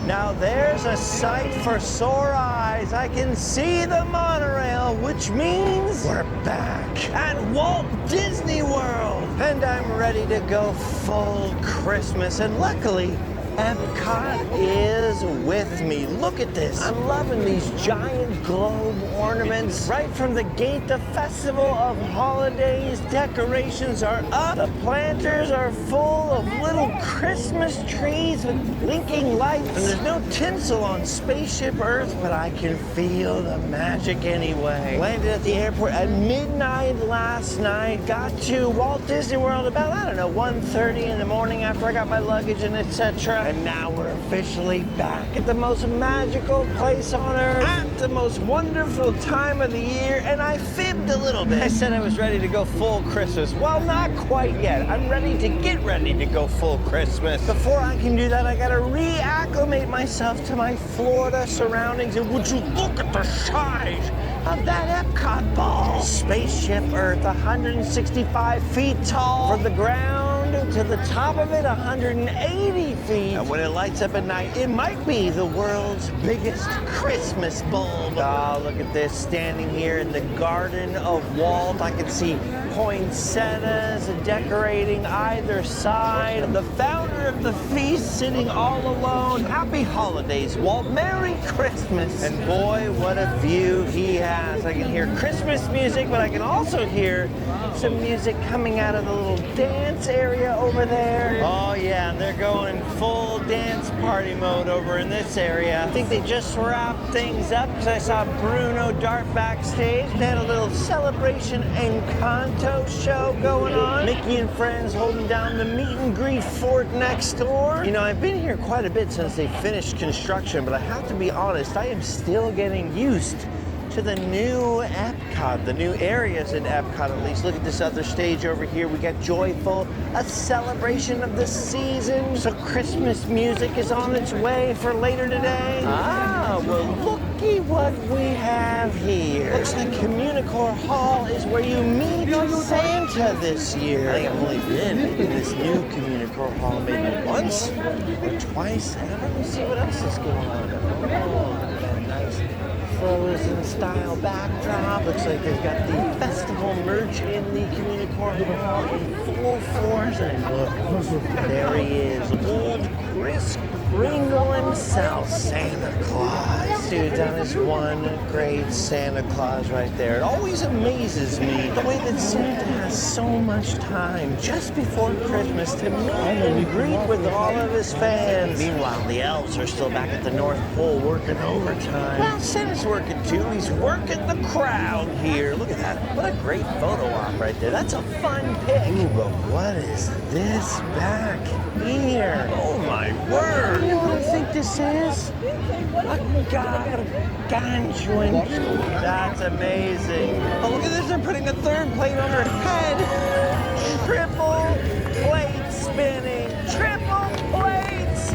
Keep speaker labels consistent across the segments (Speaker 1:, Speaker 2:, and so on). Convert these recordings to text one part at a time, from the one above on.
Speaker 1: Now there's a sight for sore eyes. I can see the monorail, which means we're back at Walt Disney World. And I'm ready to go full Christmas. And luckily, Epcot is with me. Look at this. I'm loving these giant globe ornaments. Right from the gate, the Festival of Holidays decorations are up. The planters are full of little Christmas trees with blinking lights. And there's no tinsel on Spaceship Earth, but I can feel the magic anyway. Landed at the airport at midnight last night. Got to Walt Disney World about, 1:30 in the morning after I got my luggage and etc. And now we're officially back at the most magical place on earth, at the most wonderful time of the year, and I fibbed a little bit. I said I was ready to go full Christmas. Well, not quite yet. I'm ready to get ready to go full Christmas. Before I can do that, I gotta reacclimate myself to my Florida surroundings, and would you look at the size of that Epcot ball? Spaceship Earth, 165 feet tall from the ground to the top of it, 180 feet. And when it lights up at night, it might be the world's biggest Christmas bulb. Oh, look at this, standing here in the Garden of Walt. I can see poinsettias decorating either side. The founder of the feast sitting all alone. Happy holidays, Walt. Merry Christmas. And boy, what a view he has. I can hear Christmas music, but I can also hear some music coming out of the little dance area over there. Oh yeah, and they're going full dance party mode over in this area. I think they just wrapped things up because I saw Bruno Dart backstage. They had a little Celebration Encanto show going on. Mickey and friends holding down the meet and greet fort next door. You know, I've been here quite a bit since they finished construction, but I have to be honest, I am still getting used to the new Epcot, the new areas in Epcot at least. Look at this other stage over here. We got Joyful, a celebration of the season. So Christmas music is on its way for later today. Ah, well looky what we have here. Looks like Communicore Hall is where you meet Santa this year. I think I've only been in this new Communicore Hall maybe once or twice. And let me see what else is going on. Oh, nice Frozen style backdrop. Looks like they've got the festival merch in the Communicore Hall in full force. And look, there he is, old Chris Kringle himself, Santa Claus. Dude, that is one great Santa Claus right there. It always amazes me the way that Santa has so much time just before Christmas to meet and greet with all of his fans. Meanwhile, the elves are still back at the North Pole working overtime. Well, Santa's working too. He's working the crowd here. Look at that. What a great photo op right there. That's a fun pic. Ooh, but what is this back here? Oh my word. You know what I think this is? A gargantuan. That's amazing. Oh, look at this. They're putting a third plate on her head. Triple plate spinning. Triple plates.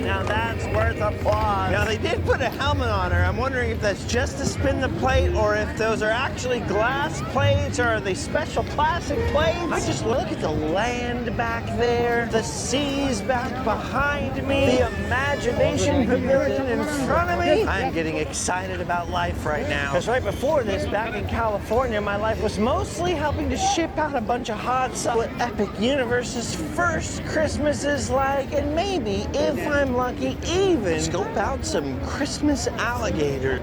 Speaker 1: Now that's worth applause. Now they did put a helmet on her. I'm wondering if that's just to spin the plate or if those are actually glass plates or are they special plastic plates. I just look at the land back there, the seas back behind me, the imagination pavilion in front of me. I'm getting excited about life right now. Because right before this, back in California, my life was mostly helping to ship out a bunch of hot stuff. What Epic Universe's first Christmas is like, and maybe, if I'm lucky, even scope out some Christmas alligator.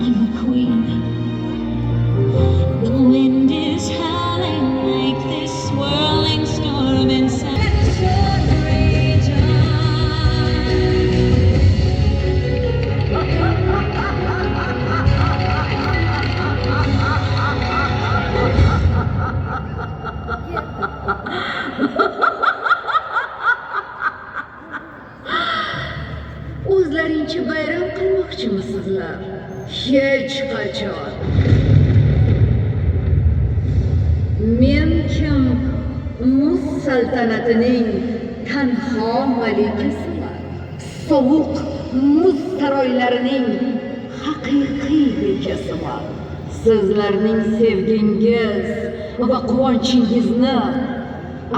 Speaker 2: I'm a queen. The wind is howling like this swirling storm inside your region. O'zlaringcha bayram qilmoqchimisizlar? Hech qachon. Men kim? Muz saltanatining tanho malikasiman. Sovuq muz saroylarining haqiqiy bekasiman. Sizlarning sevgingiz va quvonchingizni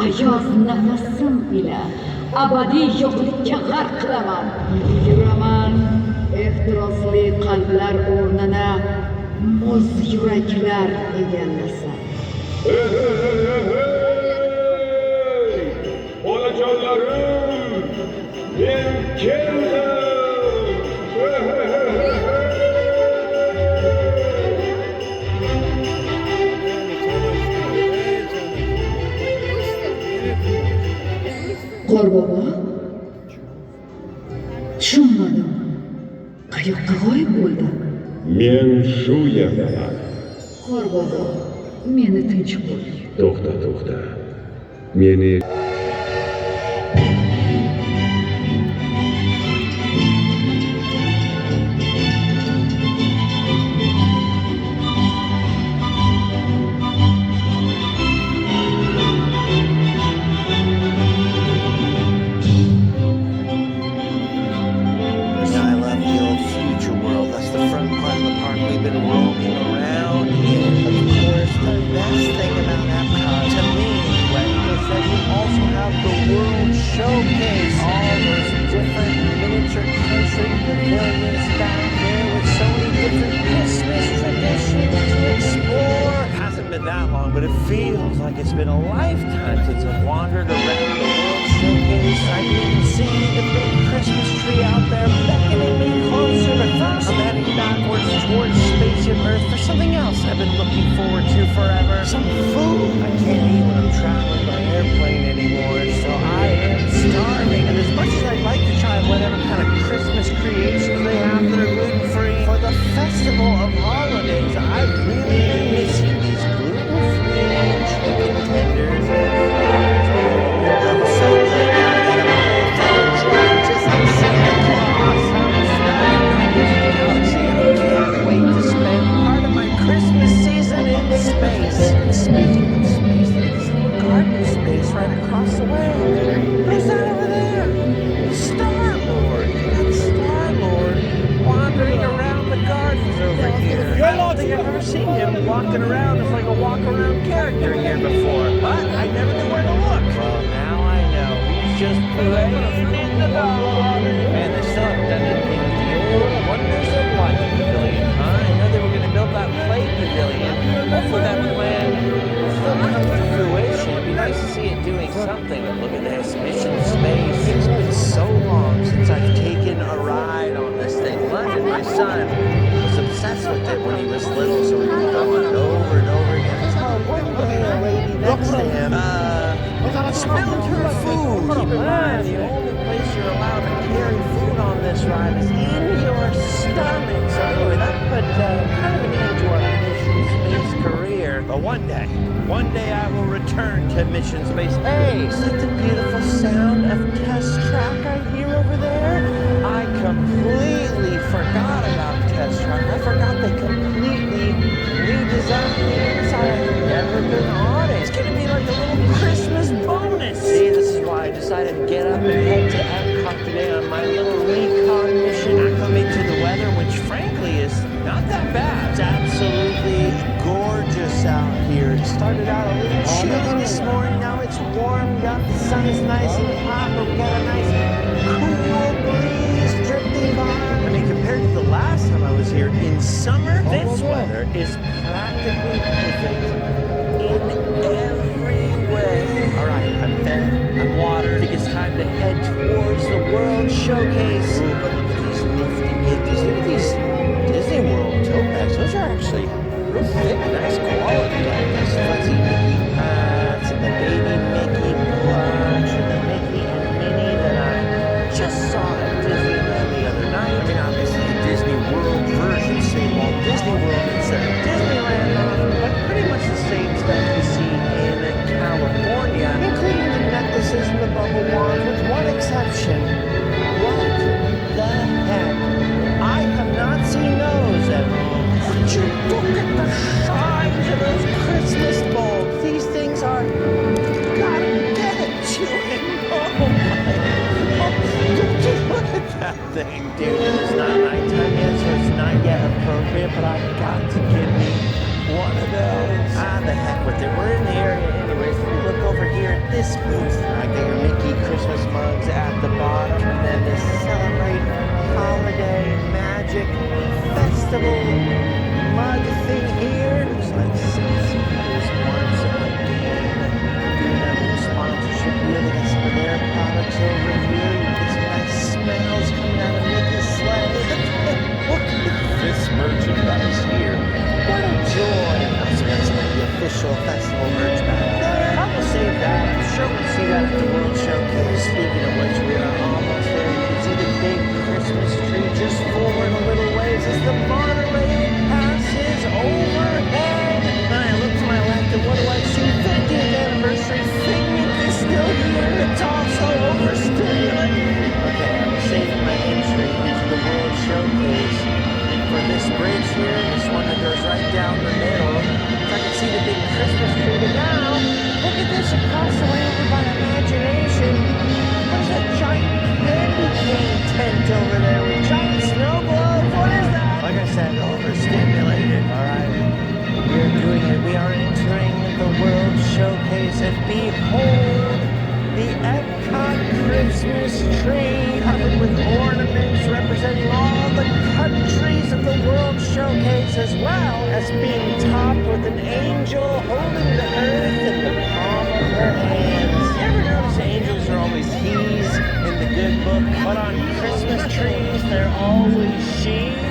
Speaker 2: ayoz nafasim ila abadiy yo'qlikka g'arq qilaman. Yuraman ehtirosli qalblar o'rnina muz yuraklar egallasa.
Speaker 3: Olacanlarım, ben keldim.
Speaker 2: Qorbobo, tushunmadim. Qayoqqa g'oyib bo'ldi?
Speaker 3: Men shu yerdaman.
Speaker 2: Qorbobo, meni tinch qo'y.
Speaker 3: To'xta. Meni
Speaker 1: but it feels like it's been a lifetime since I've wandered around the World Showcase. I can even see the big Christmas tree out there beckoning me closer, but first I'm heading backwards towards spaceship Earth for something else I've been looking forward to forever. Some food. I can't eat when I'm traveling by airplane anymore, so I am starving. And as much as I'd like to try whatever kind of Christmas creations they have that are gluten-free, for the festival of holidays, I've really been missing these chicken tenders and fries. I'm so glad I got a whole thing just like Santa Claus. I'm flying this galaxy. I can't wait to spend part of my Christmas season in space. Speaking of space, there's this little garden space right across the way. Who's that over there? Star-Lord. That's Star-Lord wandering around the gardens over here. I don't think I've ever seen him walking around as like a walk-around character here before, but I never knew where to look. Well, now I know. He's just playing in the dark. Man, they still haven't done anything with the old Wonders of Life pavilion, huh? I know they were going to build that play pavilion. Hopefully that plan will still come to fruition. It'd be nice to see it doing something, but look at this, mission space. It's been so long since I've taken a ride on this thing. London, my son, was obsessed with it when he was little, so we would go on it over and over again. Oh, boy, look at the lady next to him. Spilled her food. Keep in mind, the only place you're allowed to carry food on this ride is in your stomach. So anyway, that put kind of an end to our mission space career. But one day I will return to mission space. Hey, is that the beautiful sound of Test Track I hear over there? I completely forgot about Test Track. I forgot they completely redesigned the inside. I've never been on it. It's gonna be like a little Christmas bonus. See, this is why I decided to get up and head to Epcot today on my little recon mission. Acclimate to the weather, which frankly is not that bad. It's absolutely gorgeous out here. It started out a little chilly this morning. Now it's warmed up. The sun is nice and hot, but we got a nice cool breeze drifting by. I mean, compared to the last time I was here in summer, this weather is practically perfect in every way. All right, I'm fed, I'm watered. I think it's time to head towards the World Showcase. Ooh, but look at these nifty gifties. Look at these Disney World actually real thick, nice quality. Got this fuzzy Mickey hats and the baby Mickey plush and the Mickey and Minnie that I just saw at Disneyland the other night. I mean, obviously the Disney World version, say Walt Disney World instead of Disneyland on them, but pretty much the same stuff you see in California, including the necklaces and the bubble wands, with one exception. What the heck? I have not seen those at all. Would you look at the size of those Christmas bulbs? These things are gargantuan. Oh my God. Look at that thing, dude. It's not nighttime yet, so it's not yet appropriate, but I've got to give me one of those. Ah, the heck with it. We're in the area anyways. If you look over here at this booth, I got your Mickey Christmas mugs at the bottom, and then this Celebrate Holiday Magic Festival mug thing here. Looks like CC's once again doing a little sponsorship deal. They got some of their products over here. Get some nice smells coming out of Mickey's sleigh. Look at this merchandise here. What a joy! Also got some of the official festival merch back there. I will save that. I'm sure we'll see that at the World Showcase. Speaking of which, we are almost there. You can see the big Christmas tree just forward a little ways as the monorail passes overhead. And I look to my left and what do I see? 50th anniversary Finland is still here. It's also overstimulating. Okay, I'm saving my entry into the World Showcase for this bridge here, this one that goes right down the middle. So I can see the big Christmas tree. But now, look at this across the way over by Imagination. What is that giant candy cane tent over there with giant snow globes? What is that? Like I said, overstimulated. All right, we're doing it. We are entering the World Showcase, and behold, the Epcot Christmas tree covered with ornaments representing all the countries of the World Showcase, as well as being topped with an angel holding the earth in the palm of her hands. You ever notice angels are always he's in the good book, but on Christmas trees they're always she's?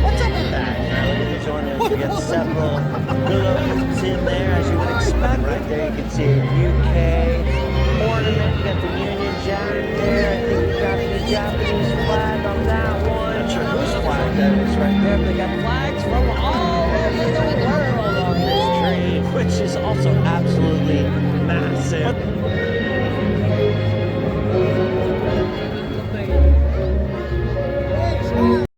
Speaker 1: What's up with that? Now look at these ornaments. We got several globes in there, as you would expect. Right there you can see a UK ornament. You got the Union Jack there. I think you got the Japanese flag on that one. Not sure whose flag that is right there, but they got flags from all over the world on this tree, which is also absolutely massive. But